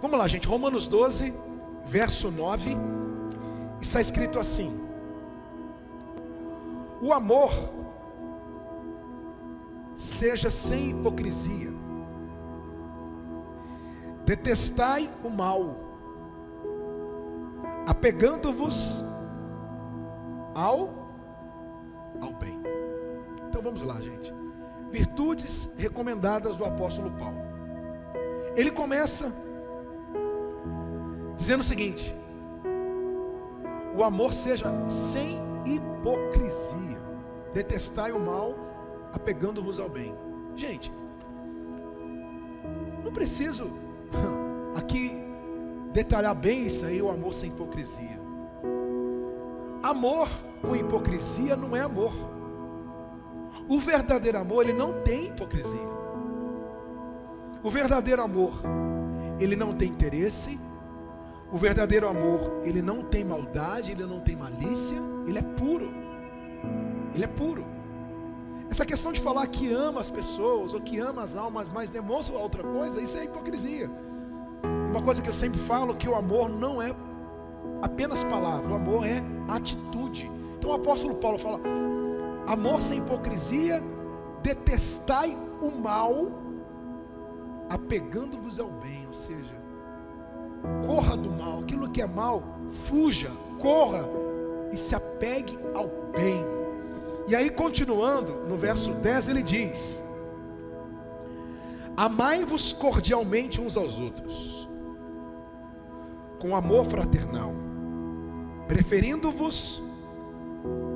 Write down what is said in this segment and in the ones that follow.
Vamos lá, gente, Romanos 12, verso 9, está escrito assim: o amor seja sem hipocrisia, detestai o mal, apegando-vos ao bem. Então vamos lá, gente. Virtudes recomendadas do apóstolo Paulo. Ele começa dizendo o seguinte: o amor seja sem hipocrisia, detestai o mal, apegando-vos ao bem. Gente, não preciso aqui detalhar bem isso aí, o amor sem hipocrisia. Amor com hipocrisia não é amor. O verdadeiro amor, ele não tem hipocrisia. O verdadeiro amor, ele não tem interesse. O verdadeiro amor, ele não tem maldade, ele não tem malícia, ele é puro. Ele é puro. Essa questão de falar que ama as pessoas ou que ama as almas, mas demonstra outra coisa, isso é hipocrisia. Uma coisa que eu sempre falo, que o amor não é apenas palavra, o amor é atitude. Então o apóstolo Paulo fala: amor sem hipocrisia, detestai o mal, apegando-vos ao bem. Ou seja, corra do mal, aquilo que é mal, fuja, corra e se apegue ao bem. E aí, continuando, no verso 10 ele diz: amai-vos cordialmente uns aos outros, com amor fraternal, preferindo-vos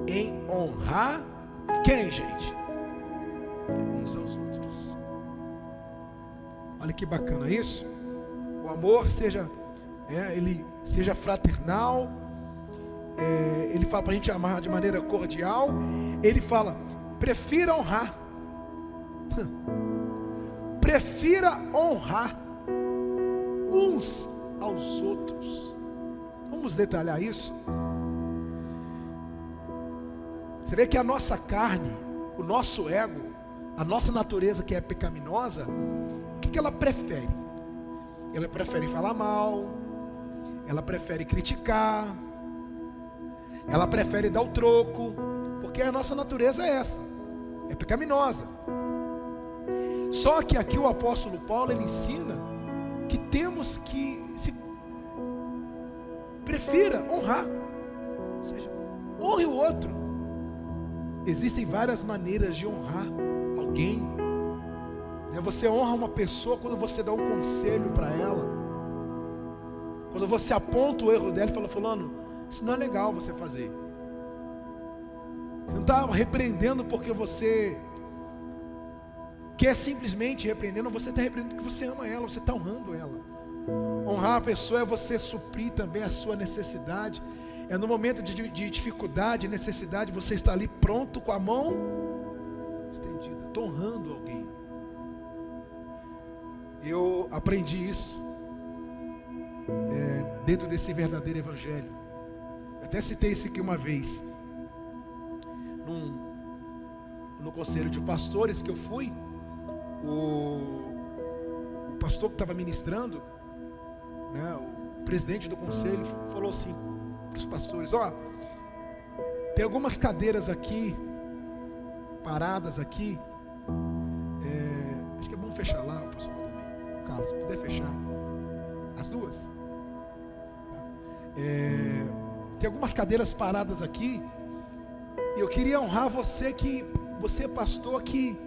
em honrar quem, gente? Uns aos outros. Olha que bacana isso. O amor seja fraternal. Ele fala para a gente amar de maneira cordial. Ele fala: prefira honrar. Prefira honrar uns aos outros. Vamos detalhar isso. Você vê que a nossa carne, o nosso ego, a nossa natureza que é pecaminosa, o que ela prefere? Ela prefere falar mal, ela prefere criticar, ela prefere dar o troco, porque a nossa natureza é essa, é pecaminosa. Só que aqui o apóstolo Paulo, ele ensina que temos que prefira honrar, ou seja, honre o outro. Existem várias maneiras de honrar alguém. Você honra uma pessoa quando você dá um conselho para ela, quando você aponta o erro dela e fala: fulano, isso não é legal você fazer. Você não está repreendendo porque você quer simplesmente repreender, não, você está repreendendo porque você ama ela, você está honrando ela. Honrar a pessoa é você suprir também a sua necessidade. É no momento de dificuldade, necessidade, você está ali pronto com a mão estendida. Estou honrando alguém. Eu aprendi isso dentro desse verdadeiro evangelho. Eu até citei isso aqui uma vez no conselho de pastores que eu fui. O pastor que estava ministrando, o presidente do conselho, falou assim para os pastores: tem algumas cadeiras aqui paradas aqui, acho que é bom fechar lá, o pastor Carlos, se puder fechar as duas, tem algumas cadeiras paradas aqui, e eu queria honrar você, que você é pastor que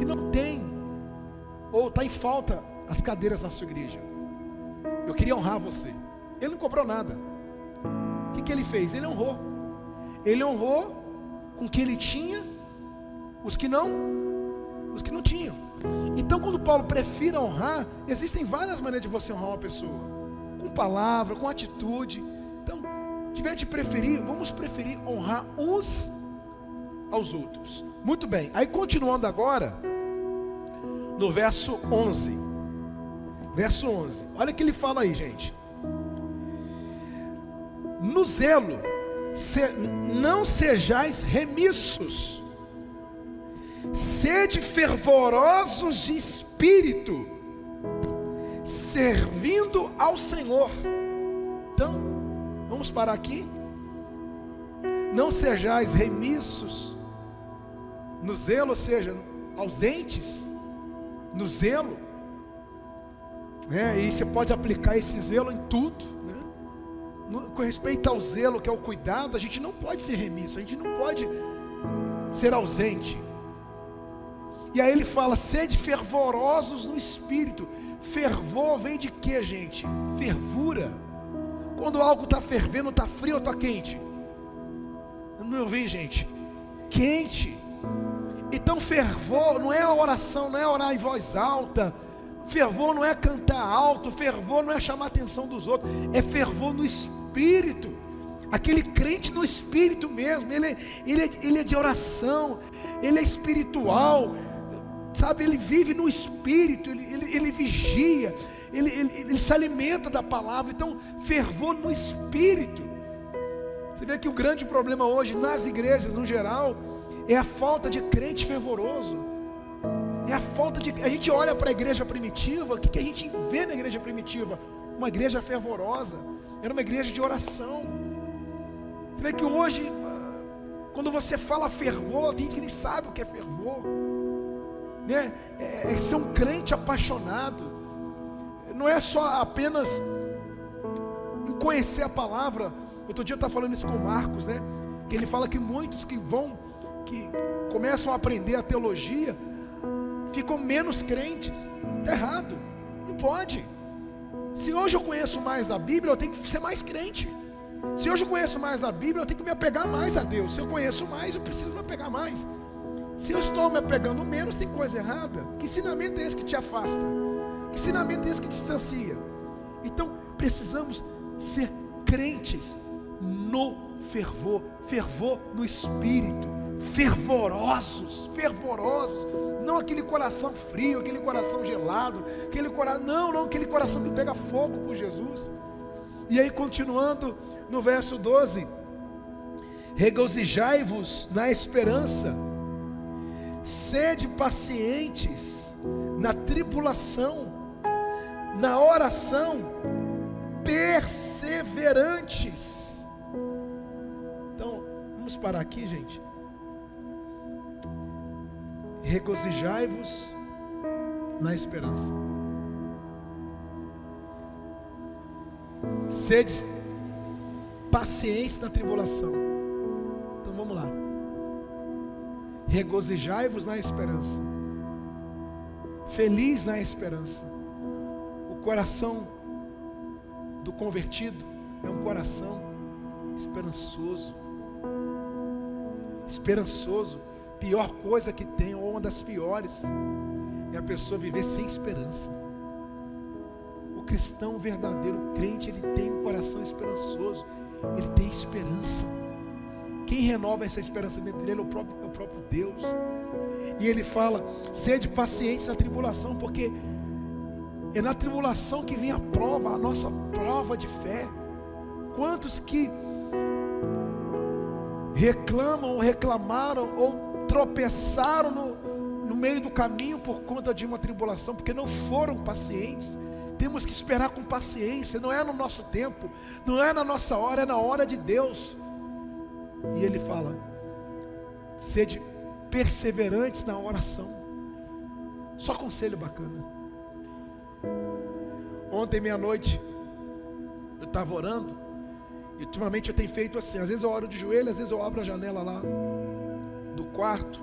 não tem, ou está em falta as cadeiras na sua igreja. Eu queria honrar você. Ele não cobrou nada. O que ele fez? Ele honrou com o que ele tinha, os que não tinham. Então, quando Paulo prefere honrar, existem várias maneiras de você honrar uma pessoa: com palavra, com atitude. Então, tiver de preferir, vamos preferir honrar uns aos outros. Muito bem, aí continuando agora, no verso 11. Verso 11, olha o que ele fala aí, gente: no zelo, não sejais remissos, sede fervorosos de espírito, servindo ao Senhor. Então, vamos parar aqui. Não sejais remissos no zelo, ou seja, ausentes no zelo, né? E você pode aplicar esse zelo em tudo, né? Com respeito ao zelo, que é o cuidado, a gente não pode ser remisso, a gente não pode ser ausente. E aí ele fala: sede fervorosos no espírito. Fervor vem de quê, gente? Fervura. Quando algo está fervendo, está frio ou está quente? Não vem, gente? Quente. Então fervor não é a oração, não é orar em voz alta. Fervor não é cantar alto. Fervor não é chamar a atenção dos outros. É fervor no espírito. Aquele crente no espírito mesmo. Ele é de oração. Ele é espiritual. Sabe, ele vive no espírito. Ele vigia. Ele se alimenta da palavra. Então, fervor no espírito. Você vê que o grande problema hoje nas igrejas no geral é a falta de crente fervoroso. É a falta de... A gente olha para a igreja primitiva. O que a gente vê na igreja primitiva? Uma igreja fervorosa. Era uma igreja de oração. Você vê que hoje, quando você fala fervor, tem gente que nem sabe o que é fervor, né? É ser um crente apaixonado. Não é só apenas conhecer a palavra. Outro dia eu estava falando isso com o Marcos, né? Que ele fala que muitos que começam a aprender a teologia ficam menos crentes. Está errado, não pode. Se hoje eu conheço mais a Bíblia, eu tenho que ser mais crente. Se hoje eu conheço mais a Bíblia, eu tenho que me apegar mais a Deus. Se eu conheço mais, eu preciso me apegar mais. Se eu estou me apegando menos, tem coisa errada. Que ensinamento é esse que te afasta? Que ensinamento é esse que te distancia? Então precisamos ser crentes no fervor. Fervor no espírito. Fervorosos. Não aquele coração frio, aquele coração gelado, aquele coração que pega fogo por Jesus. E aí, continuando no verso 12: regozijai-vos na esperança, sede pacientes na tribulação, na oração perseverantes. Então, vamos parar aqui, gente. Regozijai-vos na esperança, sede pacientes na tribulação. Então vamos lá. Regozijai-vos na esperança, feliz na esperança. O coração do convertido é um coração esperançoso. Pior coisa que tem, ou uma das piores, é a pessoa viver sem esperança. O cristão verdadeiro, o crente, ele tem um coração esperançoso. Ele tem esperança. Quem renova essa esperança dentro dele é o próprio Deus. E ele fala: sede pacientes na tribulação, porque é na tribulação que vem a prova, a nossa prova de fé. Quantos que reclamaram ou tropeçaram no meio do caminho por conta de uma tribulação, porque não foram pacientes. Temos que esperar com paciência. Não é no nosso tempo, não é na nossa hora, é na hora de Deus. E ele fala: sede perseverantes na oração. Só conselho bacana. Ontem meia-noite eu estava orando, e ultimamente eu tenho feito assim: às vezes eu oro de joelho, às vezes eu abro a janela lá do quarto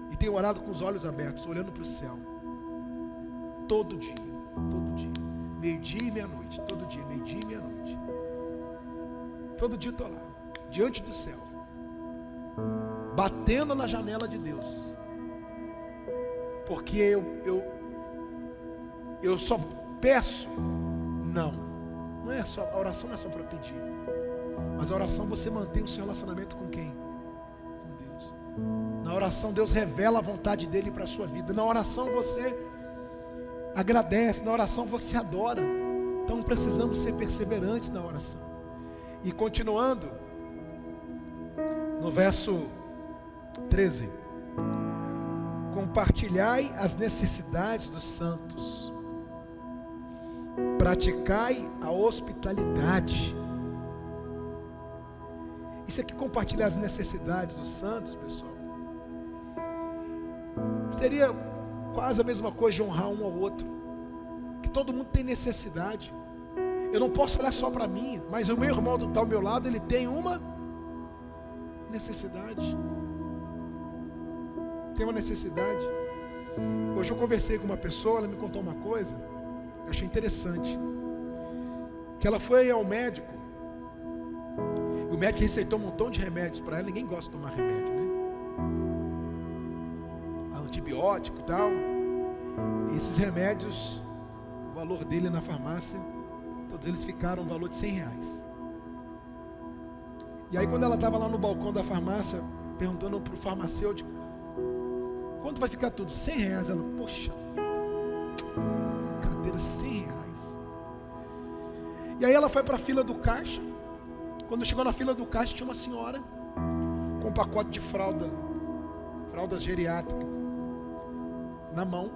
e tenho orado com os olhos abertos, olhando para o céu. Todo dia, meio-dia e meia-noite, todo dia, meio-dia e meia-noite. Todo dia eu estou lá, diante do céu, batendo na janela de Deus, porque eu só peço. Não é só, a oração não é só para pedir, mas a oração você mantém o seu relacionamento com quem? Com Deus. Na oração Deus revela a vontade dele para a sua vida. Na oração você agradece, na oração você adora. Então precisamos ser perseverantes na oração. E continuando no verso 13: compartilhai as necessidades dos santos praticai a hospitalidade. Isso aqui, compartilhar as necessidades dos santos, pessoal, seria quase a mesma coisa de honrar um ao outro, que todo mundo tem necessidade. Eu não posso olhar só para mim, mas o meu irmão está ao meu lado, ele tem uma necessidade. Tem uma necessidade. Hoje eu conversei com uma pessoa, ela me contou uma coisa, eu achei interessante, que ela foi ao médico, e o médico receitou um montão de remédios para ela. Ninguém gosta de tomar remédio, né? Antibiótico e tal. E esses remédios, o valor dele na farmácia, todos eles ficaram no valor de R$100. E aí, quando ela estava lá no balcão da farmácia, perguntando para o farmacêutico, quanto vai ficar tudo? R$100. Ela, poxa, cadeira, R$100. E aí ela foi para a fila do caixa. Quando chegou na fila do caixa, tinha uma senhora com um pacote de fraldas geriátricas na mão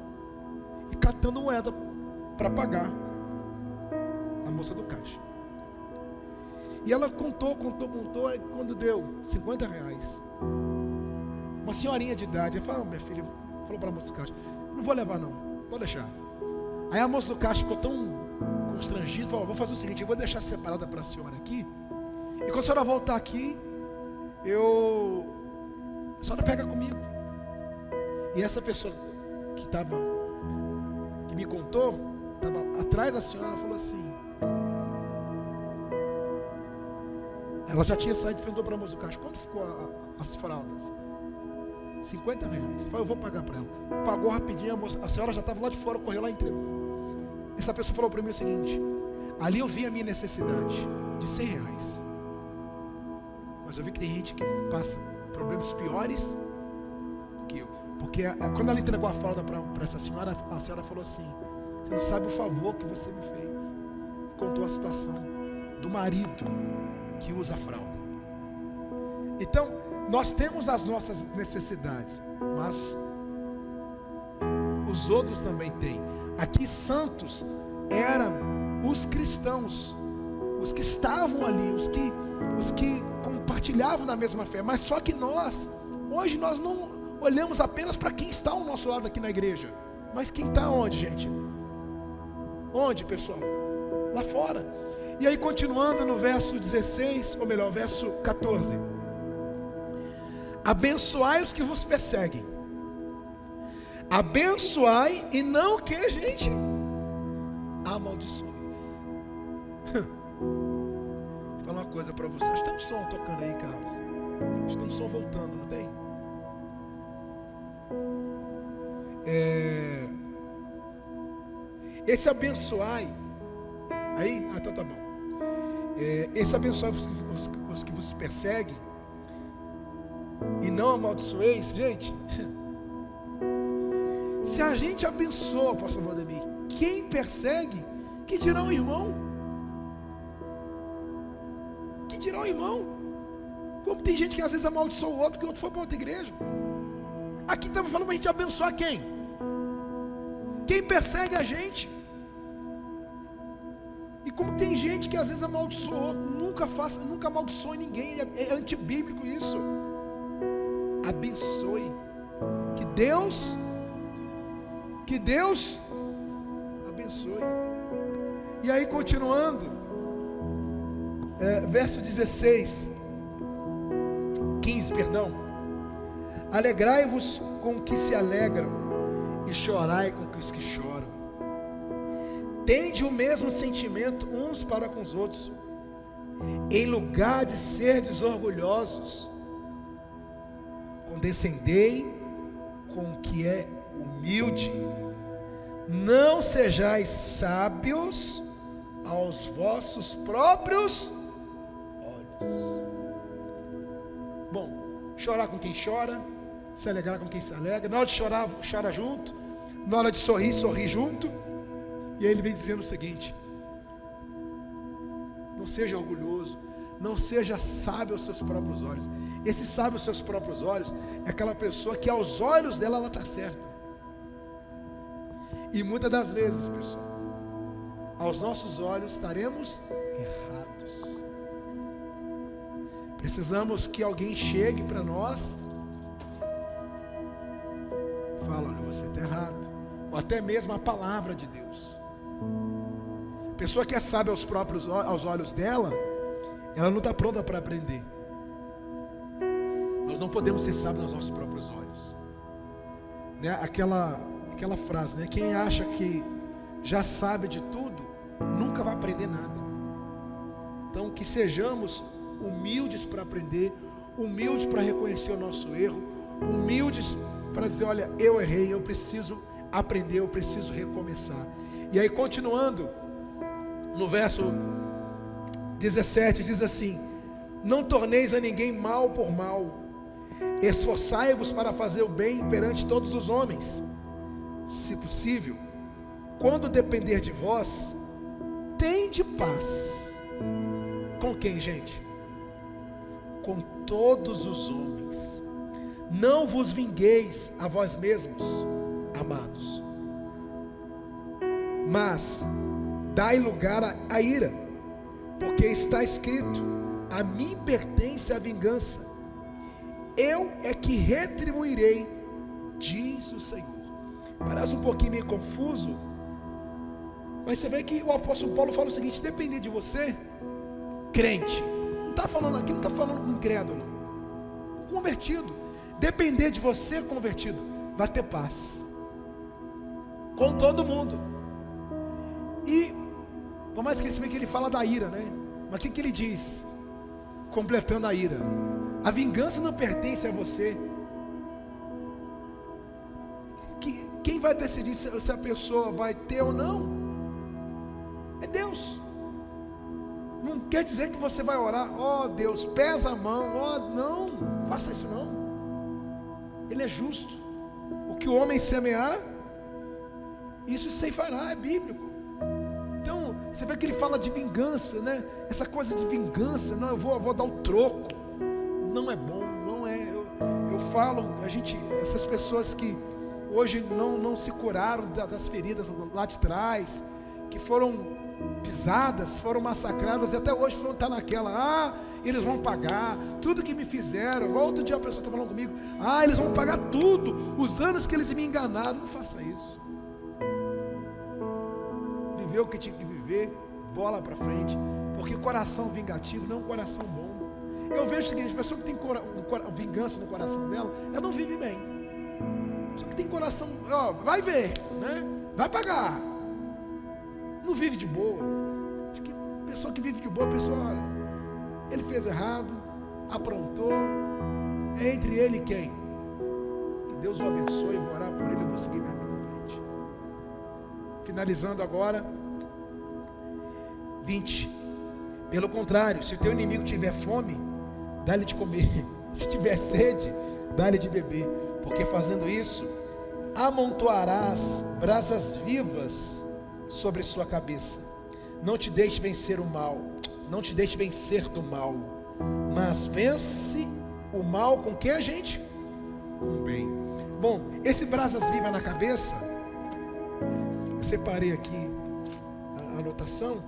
e catando moeda para pagar a moça do caixa. E ela contou, e quando deu R$50, uma senhorinha de idade, ela falou, minha filha, falou para a moça do caixa, não vou levar não, vou deixar. Aí a moça do caixa ficou tão constrangida, falou, vou fazer o seguinte, eu vou deixar separada para a senhora aqui, e quando a senhora voltar aqui, a senhora pega comigo. E essa pessoa que me contou, estava atrás da senhora, falou assim, ela já tinha saído e perguntou para a moça do caixa, quanto ficou as fraldas? R$50. Falei, eu vou pagar para ela. Pagou rapidinho, a senhora já estava lá de fora, correu lá e entregou. Essa pessoa falou para mim o seguinte, ali eu vi a minha necessidade de R$100, mas eu vi que tem gente que passa problemas piores do que eu. Porque quando ela entregou a fralda para essa senhora, a senhora falou assim, você não sabe o favor que você me fez. Contou a situação do marido que usa a fralda. Então, nós temos as nossas necessidades, mas os outros também têm. Aqui santos eram os cristãos, os que estavam ali, os que compartilhavam da mesma fé. Mas só que hoje nós não olhamos apenas para quem está ao nosso lado aqui na igreja, mas quem está onde, gente? Onde, pessoal? Lá fora. E aí, continuando no verso 16, ou melhor, verso 14: abençoai os que vos perseguem, abençoai e não que, gente, amaldiçoe. Vou falar uma coisa para vocês. Acho que tem um som tocando aí, Carlos. Acho que tem um som voltando, não tem? Esse abençoai aí, então tá bom. Esse abençoai os que vos perseguem e não amaldiçoeis, gente. Se a gente abençoa, pastor Valdemir, quem persegue, que dirá o irmão? Que dirá o irmão? Como tem gente que às vezes amaldiçoa o outro, que o outro foi para outra igreja. Aqui estamos falando para a gente abençoar quem? Quem persegue a gente. E como tem gente que às vezes amaldiçoou, nunca amaldiçoe ninguém, é antibíblico isso. Abençoe, que Deus abençoe. E aí, continuando, verso 15, perdão. Alegrai-vos com os que se alegram e chorai com os que choram. Tende o mesmo sentimento uns para com os outros, em lugar de serdes orgulhosos. Condescendei com o que é humilde. Não sejais sábios aos vossos próprios olhos. Bom, chorar com quem chora, se alegrar com quem se alegra. Na hora de chorar, chora junto. Na hora de sorrir, sorri junto. E aí ele vem dizendo o seguinte: não seja orgulhoso, não seja sábio aos seus próprios olhos. Esse sábio aos seus próprios olhos é aquela pessoa que aos olhos dela ela está certa. E muitas das vezes, pessoal, aos nossos olhos estaremos errados. Precisamos que alguém chegue para nós e fale: olha, você está errado. Ou até mesmo a palavra de Deus. A pessoa que é sábia aos olhos dela, ela não está pronta para aprender. Nós não podemos ser sábios aos nossos próprios olhos, né? Aquela frase, né? Quem acha que já sabe de tudo, nunca vai aprender nada. Então, que sejamos humildes para aprender, humildes para reconhecer o nosso erro, humildes para dizer: olha, eu errei, eu preciso aprender, eu preciso recomeçar. E aí, continuando, no verso 17, diz assim: não torneis a ninguém mal por mal, esforçai-vos para fazer o bem perante todos os homens. Se possível, quando depender de vós, tende paz. Com quem, gente? Com todos os homens. Não vos vingueis a vós mesmos, amados, mas dai lugar à ira, porque está escrito: a mim pertence a vingança, eu é que retribuirei, diz o Senhor. Parece um pouquinho meio confuso, mas você vê que o apóstolo Paulo fala o seguinte: se depender de você, crente, não está falando aqui, não está falando com incrédulo, com convertido. Depender de você, convertido, vai ter paz com todo mundo. E por mais que você vê que ele fala da ira, né? Mas o que ele diz? Completando a ira: a vingança não pertence a você. Quem vai decidir se a pessoa vai ter ou não? É Deus. Não quer dizer que você vai orar: ó Deus, pesa a mão, ó, não, faça isso não. Ele é justo. O que o homem semear, isso ceifará, é bíblico. Então, você vê que ele fala de vingança, né? Essa coisa de vingança: não, eu vou dar o troco. Não é bom, não é. Eu falo, essas pessoas que hoje não se curaram das feridas lá de trás, que foram pisadas, foram massacradas, e até hoje não está naquela: eles vão pagar tudo que me fizeram. Igual outro dia a pessoa está falando comigo: eles vão pagar tudo, os anos que eles me enganaram. Não faça isso. Viveu o que tinha que viver, bola para frente, porque coração vingativo não é um coração bom. Eu vejo o seguinte: a pessoa que tem vingança no coração dela, ela não vive bem. Só que tem coração, vai ver, né? Vai pagar. Não vive de boa. Acho que a pessoa que vive de boa, a pessoa, olha, ele fez errado, aprontou, é entre ele e quem? Que Deus o abençoe, vou orar por ele, eu vou seguir minha vida em frente. Finalizando agora, 20. Pelo contrário, se o teu inimigo tiver fome, dá-lhe de comer. Se tiver sede, dá-lhe de beber, porque fazendo isso, amontoarás brasas vivas sobre sua cabeça. Não te deixe vencer o mal, não te deixe vencer do mal, mas vence o mal com que a gente? Com o bem. Bom, esse brasas vivas na cabeça, eu separei aqui a anotação,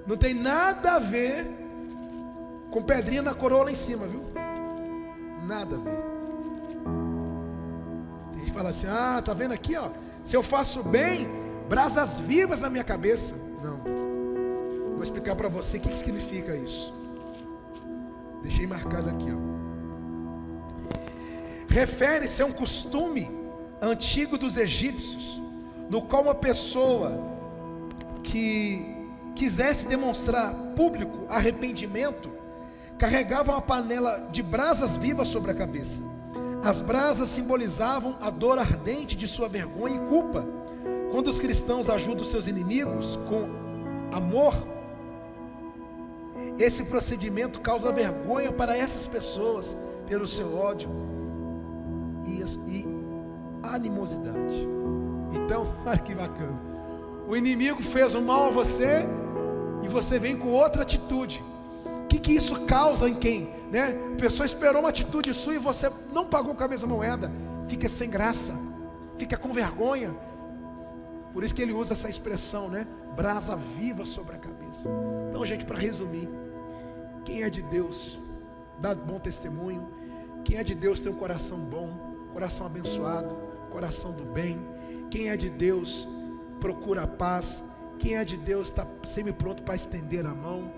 não tem nada a ver com pedrinha na coroa lá em cima, viu? Nada a ver. Tem gente que fala assim: tá vendo aqui, ó, se eu faço bem, brasas vivas na minha cabeça. Não. Vou explicar para você o que significa isso. Deixei marcado aqui, ó. Refere-se a um costume antigo dos egípcios, no qual uma pessoa que quisesse demonstrar público arrependimento, carregava uma panela de brasas vivas sobre a cabeça. As brasas simbolizavam a dor ardente de sua vergonha e culpa. Quando os cristãos ajudam seus inimigos com amor, esse procedimento causa vergonha para essas pessoas pelo seu ódio e animosidade. Então, olha que bacana. O inimigo fez um mal a você e você vem com outra atitude. O que isso causa em quem? Né? A pessoa esperou uma atitude sua e você não pagou com a mesma moeda. Fica sem graça, fica com vergonha. Por isso que ele usa essa expressão, né? Brasa viva sobre a cabeça. Então, gente, para resumir, quem é de Deus dá bom testemunho. Quem é de Deus tem um coração bom, coração abençoado, coração do bem. Quem é de Deus procura a paz. Quem é de Deus está sempre pronto para estender a mão.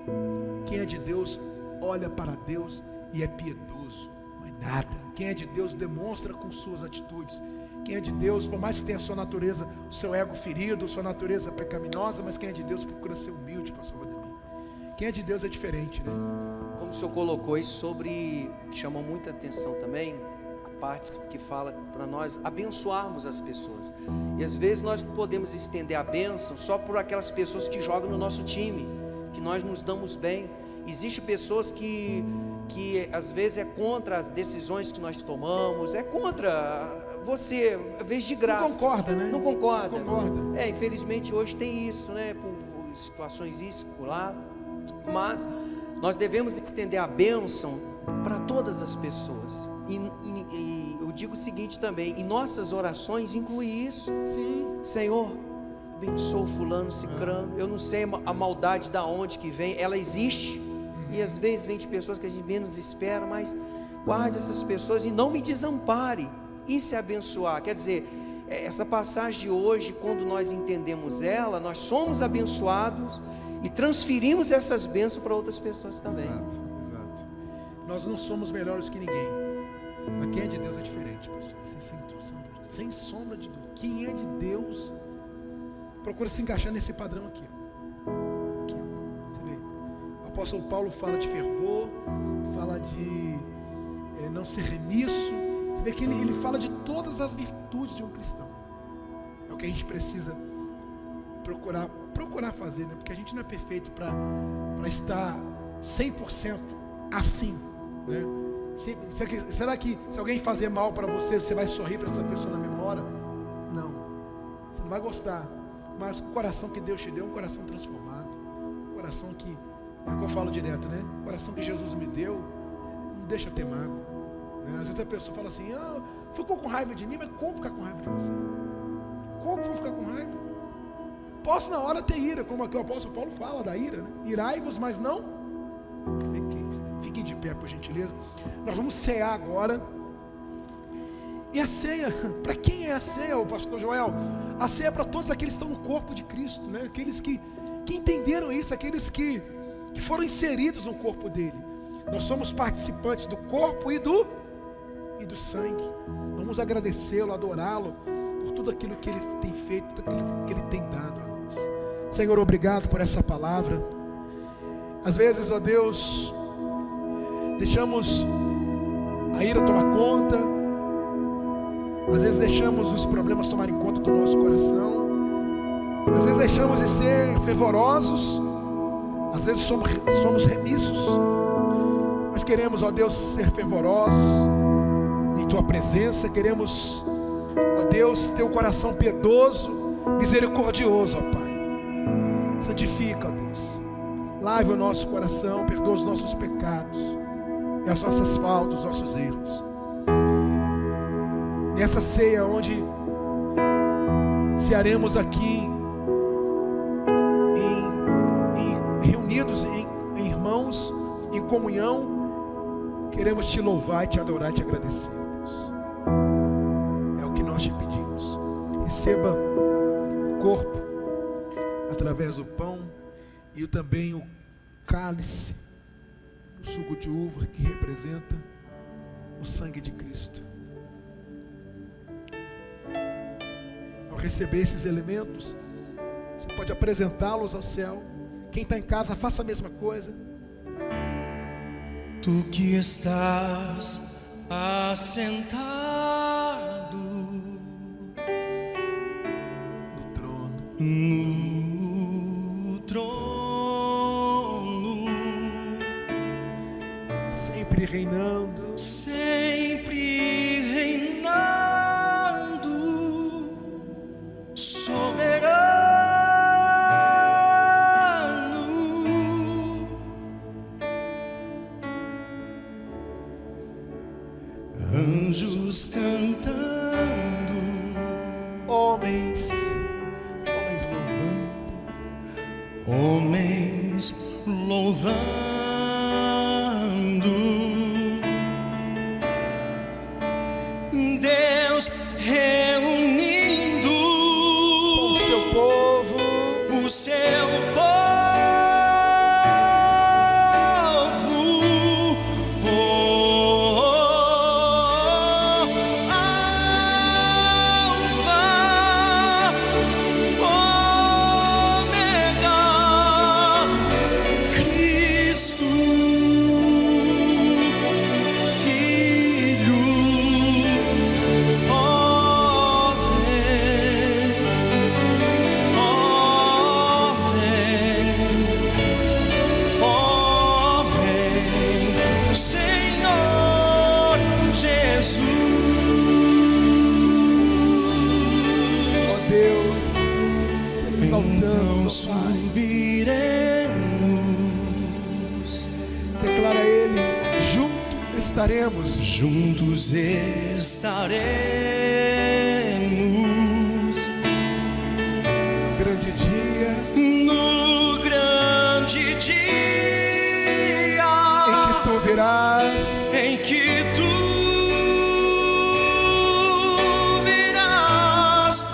Quem é de Deus olha para Deus e é piedoso, mais nada. Quem é de Deus demonstra com suas atitudes. Quem é de Deus, por mais que tenha a sua natureza, o seu ego ferido, a sua natureza pecaminosa, mas quem é de Deus procura ser humilde, pastor Valdemir. Quem é de Deus é diferente, né? Como o senhor colocou isso sobre, que chamou muita atenção também, a parte que fala para nós abençoarmos as pessoas. E às vezes nós podemos estender a bênção só por aquelas pessoas que jogam no nosso time, que nós nos damos bem. Existem pessoas que às vezes é contra as decisões que nós tomamos, é contra você, às vezes de graça. Não concorda, né? Não concorda. Não concorda. Infelizmente hoje tem isso, né? Por situações isso, por lá. Mas nós devemos estender a bênção para todas as pessoas. E eu digo o seguinte também: em nossas orações inclui isso. Sim. Senhor, abençoa fulano, cicrano. Eu não sei a maldade da onde que vem, ela existe. E às vezes vem de pessoas que a gente menos espera, mas guarde essas pessoas e não me desampare. Isso é abençoar. Quer dizer, essa passagem de hoje, quando nós entendemos ela, nós somos abençoados e transferimos essas bênçãos para outras pessoas também. Exato. Nós não somos melhores que ninguém, mas quem é de Deus é diferente, pastor. Sem sombra de dúvida. Quem é de Deus procura se encaixar nesse padrão aqui. Você vê? O apóstolo Paulo fala de fervor, fala de não ser remisso. Você vê que ele fala de todas as virtudes de um cristão. É o que a gente precisa procurar fazer, né? Porque a gente não é perfeito para estar 100% assim, né? Será que se alguém fazer mal para você, você vai sorrir para essa pessoa na mesma hora? Não, você não vai gostar. Mas o coração que Deus te deu é um coração transformado, um coração que, é o que eu falo direto, né? O coração que Jesus me deu, não deixa ter mágoa, né? Às vezes a pessoa fala assim: ficou com raiva de mim, mas como ficar com raiva de você? Como vou ficar com raiva? Posso na hora ter ira, como aqui o apóstolo Paulo fala da ira, né? Irai-vos, mas não pequeis. Fiquem de pé, por gentileza. Nós vamos cear agora. E a ceia, para quem é a ceia, o pastor Joel? A ceia é para todos aqueles que estão no corpo de Cristo, né? Aqueles que entenderam isso, aqueles que foram inseridos no corpo dele. Nós somos participantes do corpo e do sangue. Vamos agradecê-lo, adorá-lo por tudo aquilo que ele tem feito, tudo aquilo que ele tem dado a nós. Senhor, obrigado por essa palavra. Às vezes, ó Deus, deixamos a ira tomar conta, às vezes deixamos os problemas tomarem conta do nosso coração, às vezes deixamos de ser fervorosos, às vezes somos remissos, mas queremos, ó Deus, ser fervorosos em Tua presença. Queremos, ó Deus, ter um coração piedoso, misericordioso, ó Pai. Santifica, ó Deus, lave o nosso coração, perdoa os nossos pecados e as nossas faltas, os nossos erros. Nessa ceia onde cearemos aqui reunidos em irmãos, em comunhão, queremos Te louvar e Te adorar e Te agradecer, Deus. É o que nós Te pedimos. Receba o corpo através do pão e também o cálice, o suco de uva que representa o sangue de Cristo. Ao receber esses elementos, você pode apresentá-los ao céu. Quem está em casa, faça a mesma coisa. Tu que estás assentado No trono, no trono, sempre reinando, sempre reinando, soberano, anjos cantando, homens homens louvando, Deus reunindo o seu povo, o seu povo. declara ele, estaremos, juntos estaremos no grande dia, no grande dia em que tu virás, em que tu virás,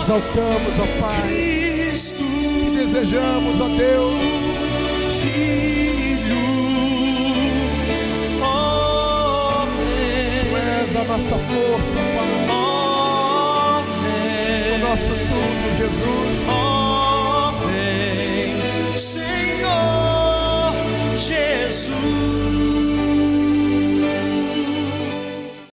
exaltamos, ó Pai, Cristo, e desejamos, ó Deus, Filho, Tu és a nossa força, Pai, o nosso tudo, Jesus.